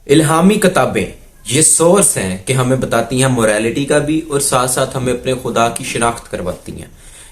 الہامی کتابیں یہ سورس ہیں کہ ہمیں بتاتی ہیں موریلٹی کا بھی، اور ساتھ ساتھ ہمیں اپنے خدا کی شناخت کرواتی ہیں۔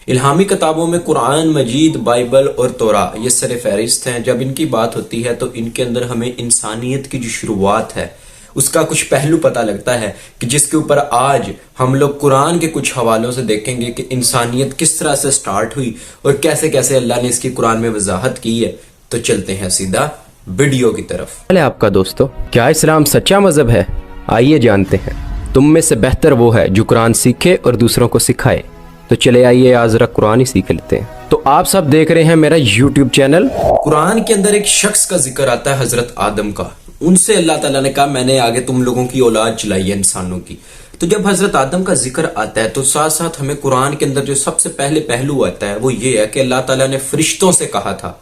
الہامی کتابوں میں قرآن مجید، بائبل اور توراہ یہ سر فہرست ہیں۔ جب ان کی بات ہوتی ہے تو ان کے اندر ہمیں انسانیت کی جو شروعات ہے اس کا کچھ پہلو پتہ لگتا ہے، کہ جس کے اوپر آج ہم لوگ قرآن کے کچھ حوالوں سے دیکھیں گے کہ انسانیت کس طرح سے سٹارٹ ہوئی اور کیسے کیسے اللہ نے اس کی قرآن میں وضاحت کی ہے۔ تو چلتے ہیں سیدھا ویڈیو کی طرف۔ آپ کا دوستو، کیا اسلام سچا مذہب ہے؟ آئیے جانتے ہیں۔ تم میں سے بہتر وہ ہے جو قرآن سیکھے اور دوسروں کو سکھائے۔ تو چلے آئیے آج ذرا قرآن ہی سیکھ لیتے ہیں۔ تو آپ سب دیکھ رہے ہیں میرا یوٹیوب چینل۔ قرآن کے اندر ایک شخص کا ذکر آتا ہے، حضرت آدم کا۔ ان سے اللہ تعالیٰ نے کہا میں نے آگے تم لوگوں کی اولاد چلائی ہے، انسانوں کی۔ تو جب حضرت آدم کا ذکر آتا ہے تو ساتھ ساتھ ہمیں قرآن کے اندر جو سب سے پہلے پہلو آتا ہے وہ یہ ہے کہ اللہ تعالیٰ نے فرشتوں سے کہا تھا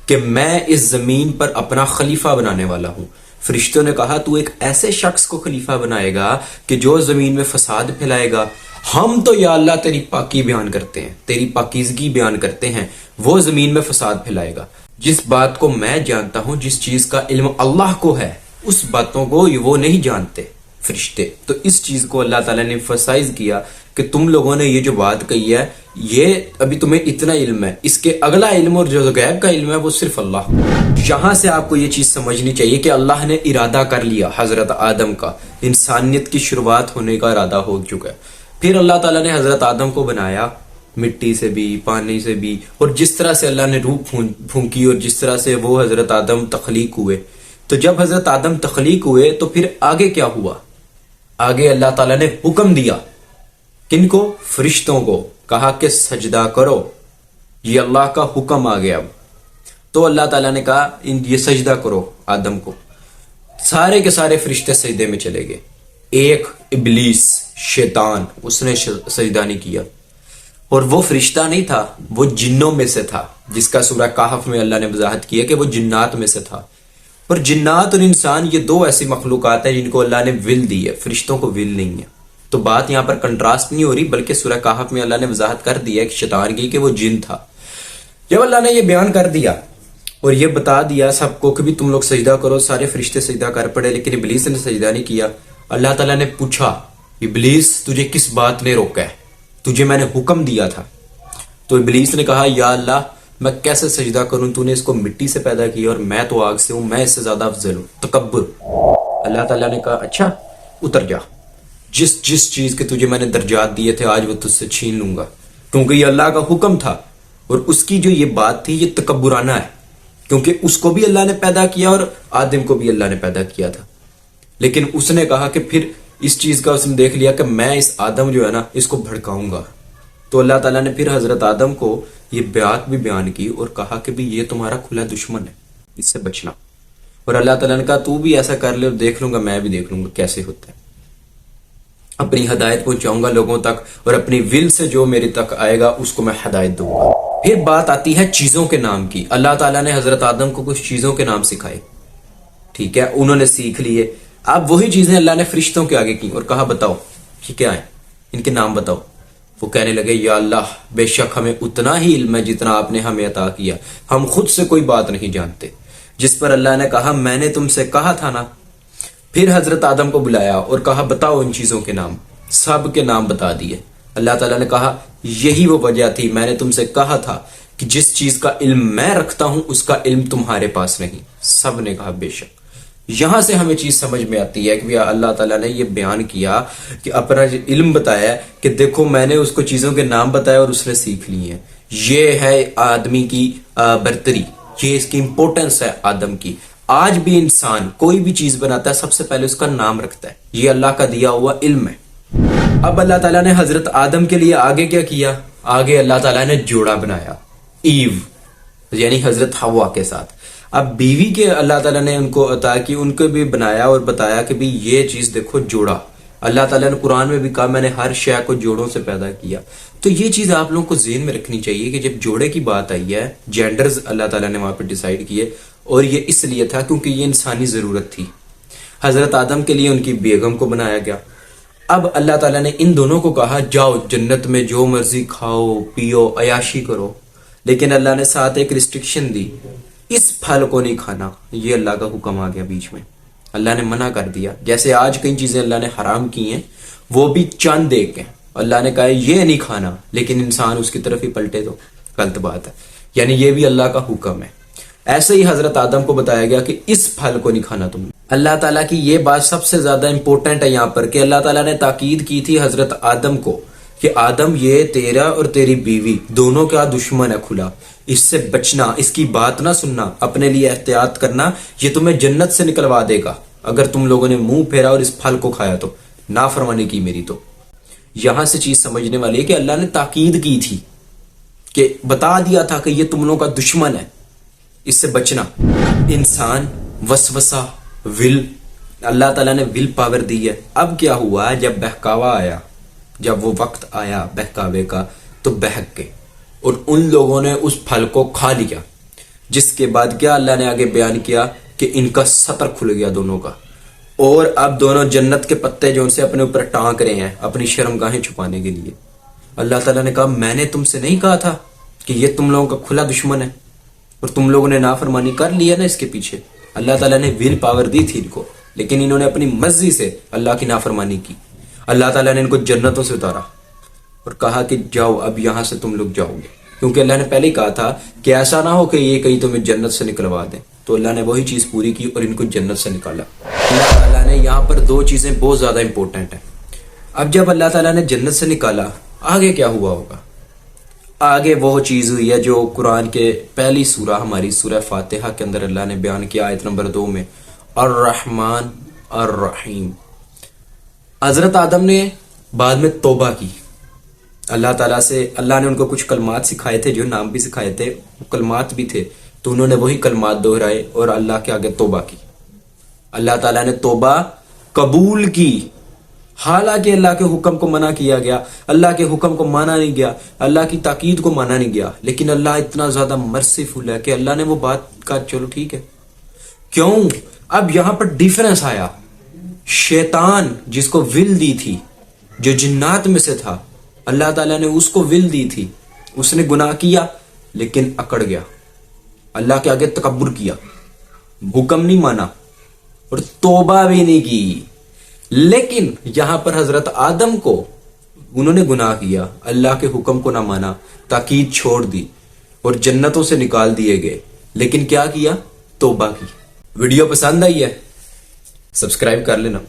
کہ میں اس زمین پر اپنا خلیفہ بنانے والا ہوں۔ فرشتوں نے کہا تو ایک ایسے شخص کو خلیفہ بنائے گا کہ جو زمین میں فساد پھیلائے گا۔ ہم تو یا اللہ تیری پاکی بیان کرتے ہیں، تیری پاکیزگی بیان کرتے ہیں، وہ زمین میں فساد پھیلائے گا۔ جس بات کو میں جانتا ہوں، جس چیز کا علم اللہ کو ہے، اس باتوں کو وہ نہیں جانتے فرشتے۔ تو اس چیز کو اللہ تعالیٰ نے emphasize کیا کہ تم لوگوں نے یہ جو بات کہی ہے، یہ ابھی تمہیں اتنا علم ہے، اس کے اگلا علم اور جو غیب کا علم ہے وہ صرف اللہ۔ یہاں سے آپ کو یہ چیز سمجھنی چاہیے کہ اللہ نے ارادہ کر لیا حضرت آدم کا، انسانیت کی شروعات ہونے کا ارادہ ہو چکا ہے۔ پھر اللہ تعالیٰ نے حضرت آدم کو بنایا مٹی سے بھی، پانی سے بھی، اور جس طرح سے اللہ نے روح پھونکی اور جس طرح سے وہ حضرت آدم تخلیق ہوئے۔ تو جب حضرت آدم تخلیق ہوئے تو پھر آگے کیا ہوا؟ آگے اللہ تعالیٰ نے حکم دیا، کن کو؟ فرشتوں کو، کہا کہ سجدہ کرو۔ یہ اللہ کا حکم آ گیا۔ اب تو اللہ تعالیٰ نے کہا یہ سجدہ کرو آدم کو۔ سارے کے سارے فرشتے سجدے میں چلے گئے، ایک ابلیس شیطان اس نے سجدہ نہیں کیا، اور وہ فرشتہ نہیں تھا، وہ جنوں میں سے تھا، جس کا سورہ کہف میں اللہ نے وضاحت کیا کہ وہ جنات میں سے تھا۔ اور جنات اور انسان یہ دو ایسی مخلوقات ہیں جن کو اللہ نے ول دی ہے، فرشتوں کو ول نہیں ہے۔ تو بات یہاں پر کنٹراسٹ نہیں ہو رہی، بلکہ سورہ کہف میں اللہ نے وضاحت کر دیا کہ شیطان کی کہ وہ جن تھا۔ جب اللہ نے یہ بیان کر دیا اور یہ بتا دیا سب کو کہ بھی تم لوگ سجدہ کرو، سارے فرشتے سجدہ کر پڑے، لیکن ابلیس نے سجدہ نہیں کیا۔ اللہ تعالیٰ نے پوچھا، ابلیس تجھے کس بات نے روکا ہے؟ تجھے میں نے حکم دیا تھا۔ تو ابلیس نے کہا یا اللہ میں کیسے سجدہ کروں، تو نے اس کو مٹی سے پیدا کیا اور میں تو آگ سے ہوں، میں اس سے زیادہ افضل ہوں۔ تکبر۔ اللہ تعالیٰ نے کہا اچھا اتر جا، جس چیز کے تجھے میں نے درجات دیے تھے آج وہ تجھ سے چھین لوں گا، کیونکہ یہ اللہ کا حکم تھا۔ اور اس کی جو یہ بات تھی یہ تکبرانہ ہے، کیونکہ اس کو بھی اللہ نے پیدا کیا اور آدم کو بھی اللہ نے پیدا کیا تھا۔ لیکن اس نے کہا کہ پھر اس چیز کا اس نے دیکھ لیا کہ میں اس آدم جو ہے نا اس کو بھڑکاؤں گا۔ تو اللہ تعالیٰ نے پھر حضرت آدم کو یہ بات بھی بیان کی اور کہا کہ بھی یہ تمہارا کھلا دشمن ہے، اس سے بچنا۔ اور اللہ تعالیٰ نے کہا تو بھی ایسا کر لے اور دیکھ لوں گا، میں بھی دیکھ لوں گا کیسے ہوتا ہے۔ اپنی ہدایت پہنچاؤں گا لوگوں تک، اور اپنی ول سے جو میرے تک آئے گا اس کو میں ہدایت دوں گا۔ پھر بات آتی ہے چیزوں کے نام کی۔ اللہ تعالیٰ نے حضرت آدم کو کچھ چیزوں کے نام سکھائے، ٹھیک ہے، انہوں نے سیکھ لیے۔ اب وہی چیزیں اللہ نے فرشتوں کے آگے کی اور کہا بتاؤ یہ کیا ہے، ان کے نام بتاؤ۔ وہ کہنے لگے یا اللہ بے شک ہمیں اتنا ہی علم ہے جتنا آپ نے ہمیں عطا کیا، ہم خود سے کوئی بات نہیں جانتے۔ جس پر اللہ نے کہا میں نے تم سے کہا تھا نا۔ پھر حضرت آدم کو بلایا اور کہا بتاؤ ان چیزوں کے نام۔ سب کے نام بتا دیے۔ اللہ تعالیٰ نے کہا یہی وہ وجہ تھی، میں نے تم سے کہا تھا کہ جس چیز کا علم میں رکھتا ہوں اس کا علم تمہارے پاس نہیں۔ سب نے کہا بے شک۔ یہاں سے ہمیں چیز سمجھ میں آتی ہے کہ اللہ تعالیٰ نے یہ بیان کیا کہ اپنا علم بتایا کہ دیکھو میں نے اس کو چیزوں کے نام بتایا اور اس نے سیکھ لی ہیں۔ یہ ہے آدمی کی برتری، یہ اس کی امپورٹنس ہے آدم کی۔ آج بھی انسان کوئی بھی چیز بناتا ہے سب سے پہلے اس کا نام رکھتا ہے، یہ اللہ کا دیا ہوا علم ہے۔ اب اللہ تعالیٰ نے حضرت آدم کے لیے آگے کیا کیا؟ آگے اللہ تعالیٰ نے جوڑا بنایا، ایو یعنی حضرت حوا کے ساتھ۔ اب بیوی کے اللہ تعالیٰ نے ان کو عطا کی، ان کو بھی بنایا اور بتایا کہ بھی یہ چیز دیکھو جوڑا۔ اللہ تعالیٰ نے قرآن میں بھی کہا میں نے ہر شے کو جوڑوں سے پیدا کیا۔ تو یہ چیز آپ لوگوں کو ذہن میں رکھنی چاہیے کہ جب جوڑے کی بات آئی ہے، جینڈرز اللہ تعالیٰ نے وہاں پہ ڈیسائیڈ کیے، اور یہ اس لیے تھا کیونکہ یہ انسانی ضرورت تھی۔ حضرت آدم کے لیے ان کی بیگم کو بنایا گیا۔ اب اللہ تعالیٰ نے ان دونوں کو کہا جاؤ جنت میں جو مرضی کھاؤ پیو عیاشی کرو، لیکن اللہ نے ساتھ ایک ریسٹرکشن دی، اس پھل کو نہیں کھانا۔ یہ اللہ کا حکم آ گیا بیچ میں۔ اللہ نے منع کر دیا. جیسے آج کئی چیزیں اللہ نے حرام کی ہیں وہ بھی چند ایک ہیں. اللہ نے کہا یہ نہیں کھانا لیکن انسان اس کی طرف ہی پلٹے تو غلط بات ہے. یعنی یہ بھی اللہ کا حکم ہے. ایسے ہی حضرت آدم کو بتایا گیا کہ اس پھل کو نہیں کھانا تم نے. اللہ تعالیٰ کی یہ بات سب سے زیادہ امپورٹنٹ ہے یہاں پر کہ اللہ تعالیٰ نے تاکید کی تھی حضرت آدم کو کہ آدم یہ تیرا اور تیری بیوی دونوں کا دشمن ہے کھلا. اس سے بچنا, اس کی بات نہ سننا, اپنے لیے احتیاط کرنا, یہ تمہیں جنت سے نکلوا دے گا اگر تم لوگوں نے منہ پھیرا اور اس پھل کو کھایا تو. نافرمانی کی میری. تو یہاں سے چیز سمجھنے والی ہے کہ اللہ نے تاکید کی تھی کہ بتا دیا تھا کہ یہ تم لوگوں کا دشمن ہے, اس سے بچنا. انسان وسوسہ ول, اللہ تعالیٰ نے ول پاور دی ہے. اب کیا ہوا جب بہکاوا آیا, جب وہ وقت آیا بہکاوے کا تو بہک گئے اور ان لوگوں نے اس پھل کو کھا لیا. جس کے بعد کیا اللہ نے آگے بیان کیا کہ ان کا سطر کھل گیا دونوں کا, اور اب دونوں جنت کے پتے جو ان سے اپنے اوپر ٹانک رہے ہیں اپنی شرمگاہیں چھپانے کے لیے. اللہ تعالیٰ نے کہا میں نے تم سے نہیں کہا تھا کہ یہ تم لوگوں کا کھلا دشمن ہے, اور تم لوگوں نے نافرمانی کر لیا نا اس کے پیچھے. اللہ تعالیٰ نے ول پاور دی تھی ان کو لیکن انہوں نے اپنی مرضی سے اللہ کی نافرمانی کی. اللہ تعالیٰ نے ان کو جنتوں سے اتارا اور کہا کہ جاؤ اب یہاں سے تم لوگ جاؤ گے, کیونکہ اللہ نے پہلے ہی کہا تھا کہ ایسا نہ ہو کہ یہ کہیں تمہیں جنت سے نکلوا دیں. تو اللہ نے وہی چیز پوری کی اور ان کو جنت سے نکالا. اللہ تعالیٰ نے یہاں پر دو چیزیں بہت زیادہ امپورٹنٹ ہیں. اب جب اللہ تعالیٰ نے جنت سے نکالا آگے کیا ہوا ہوگا؟ آگے وہ چیز ہوئی ہے جو قرآن کے پہلی سورہ ہماری سورہ فاتحہ کے اندر اللہ نے بیان کیا آیت نمبر 2 میں, الرحمن الرحیم. حضرت آدم نے بعد میں توبہ کی اللہ تعالیٰ سے. اللہ نے ان کو کچھ کلمات سکھائے تھے, جو نام بھی سکھائے تھے, وہ کلمات بھی تھے, تو انہوں نے وہی کلمات دہرائے اور اللہ کے آگے توبہ کی. اللہ تعالیٰ نے توبہ قبول کی, حالانکہ اللہ کے حکم کو منع کیا گیا, اللہ کے حکم کو مانا نہیں گیا, اللہ کی تاکید کو مانا نہیں گیا, لیکن اللہ اتنا زیادہ مرسیفل ہے کہ اللہ نے وہ بات کہا چلو ٹھیک ہے. کیوں؟ اب یہاں پر ڈیفرنس آیا. شیطان جس کو ول دی تھی, جو جنات میں سے تھا, اللہ تعالیٰ نے اس کو ول دی تھی, اس نے گناہ کیا لیکن اکڑ گیا, اللہ کے آگے تکبر کیا, حکم نہیں مانا اور توبہ بھی نہیں کی. لیکن یہاں پر حضرت آدم کو انہوں نے گناہ کیا, اللہ کے حکم کو نہ مانا, تاکید چھوڑ دی اور جنتوں سے نکال دیے گئے, لیکن کیا کیا؟ توبہ کی. ویڈیو پسند آئی ہے سبسکرائب کر لینا.